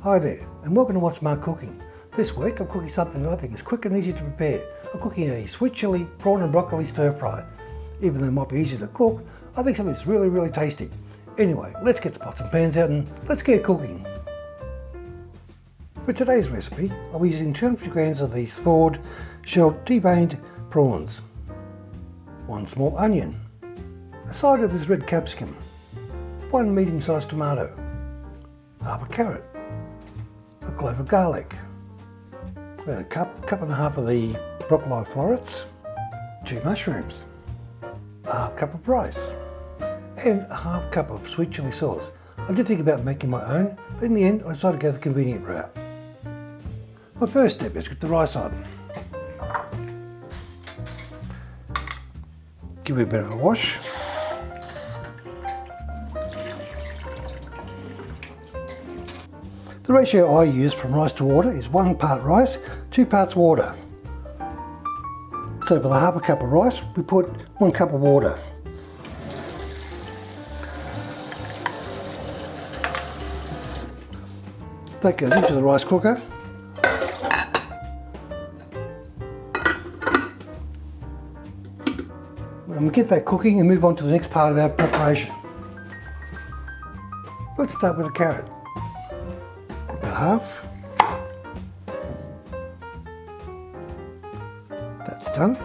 Hi there, and welcome to What's Smart Cooking. This week I'm cooking something that I think is quick and easy to prepare. I'm cooking a sweet chili, prawn and broccoli stir fry. Even though it might be easy to cook, I think something that's really tasty. Anyway, let's get the pots and pans out and let's get cooking. For today's recipe, I'll be using 250 grams of these thawed, shelled, deveined prawns, 1 small onion, a side of this red capsicum, 1 medium-sized tomato, half a carrot, a clove of garlic, about a cup and a half of the broccoli florets, 2 mushrooms, a half cup of rice, and a half cup of sweet chili sauce. I did think about making my own, but in the end I decided to go the convenient route. My first step is to get the rice on. Give it a bit of a wash. The ratio I use from rice to water is 1 part rice, 2 parts water. So for the half a cup of rice, we put 1 cup of water. That goes into the rice cooker. And we get that cooking and move on to the next part of our preparation. Let's start with the carrot. Half. That's done.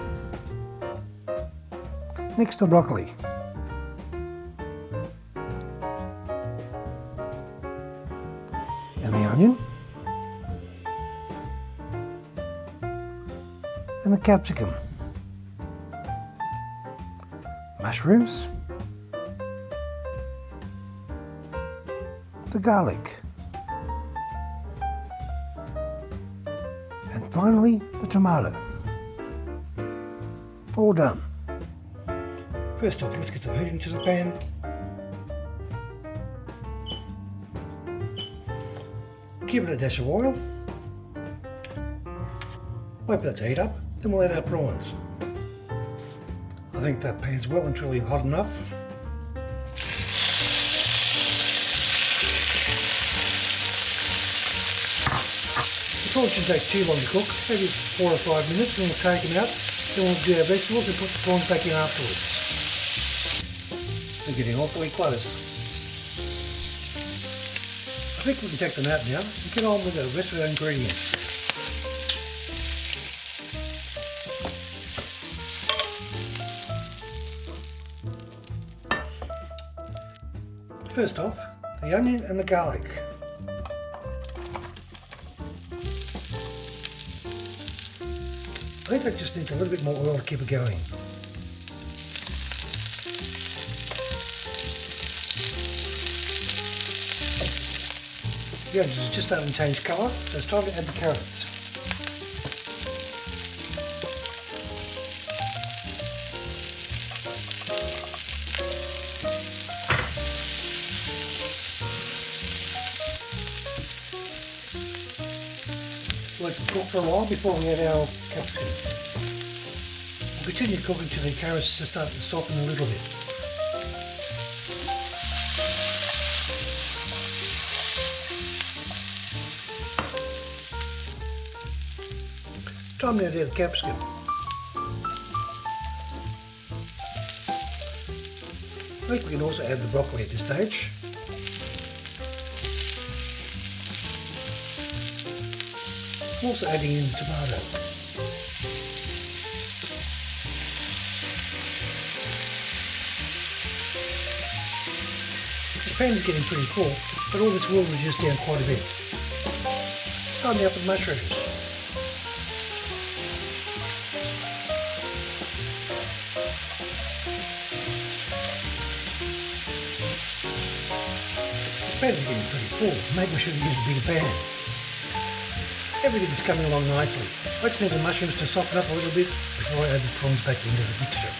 Next the broccoli. And the onion. And the capsicum. Mushrooms. The garlic. And finally, the tomato. All done. First off, let's get some heat into the pan. Give it a dash of oil. Wait for that to heat up, then we'll add our prawns. I think that pan's well and truly hot enough. The prawns shouldn't take too long to cook, maybe 4 or 5 minutes, and we'll take them out. Then we'll do our vegetables and put the prawns back in afterwards. They're getting awfully close. I think we can take them out now and get on with the rest of our ingredients. First off, the onion and the garlic. I think that just needs a little bit more oil to keep it going. The onions is just starting to change colour, so it's time to add the carrots. Let them cook for a while before we add our capsicum. We'll continue cooking till the carrots just start to soften a little bit. Time now to add the capsicum. I think we can also add the broccoli at this stage. I'm also adding in the tomato. This pan is getting pretty full, but all this will reduce down quite a bit. Start me up with mushrooms. This pan is getting pretty full. Maybe we should have used a bigger pan. Everything's coming along nicely. Let's need the mushrooms to soften up a little bit before I add the prawns back into the mixture.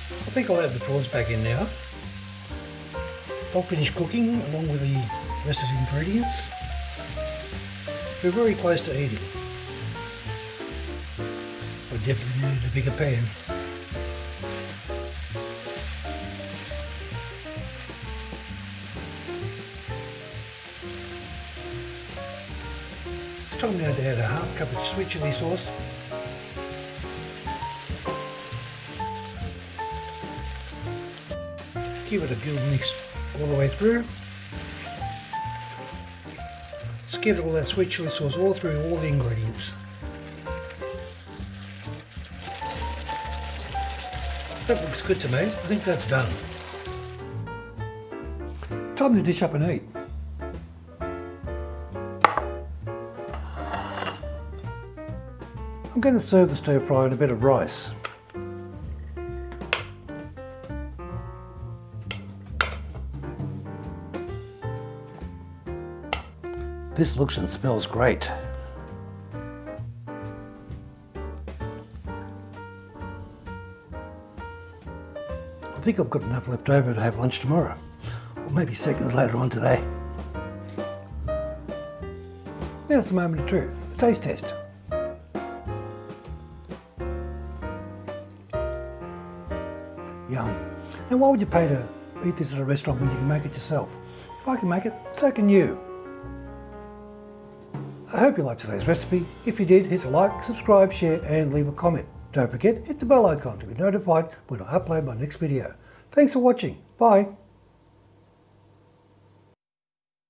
I think I'll add the prawns back in now. I'll finish cooking along with the rest of the ingredients. We're very close to eating. We definitely need a bigger pan. time now to add a half cup of sweet chilli sauce. Give it a good mix all the way through. Scatter all that sweet chilli sauce all through all the ingredients. That looks good to me. I think that's done. Time to dish up and eat. I'm going to serve the stir fry on a bit of rice. This looks and smells great. I think I've got enough left over to have lunch tomorrow, or maybe seconds later on today. Now's the moment of truth, the taste test. Yum. Now why would you pay to eat this at a restaurant when you can make it yourself? If I can make it, so can you. I hope you liked today's recipe. If you did, hit the like, subscribe, share and leave a comment. Don't forget, hit the bell icon to be notified when I upload my next video. Thanks for watching. Bye.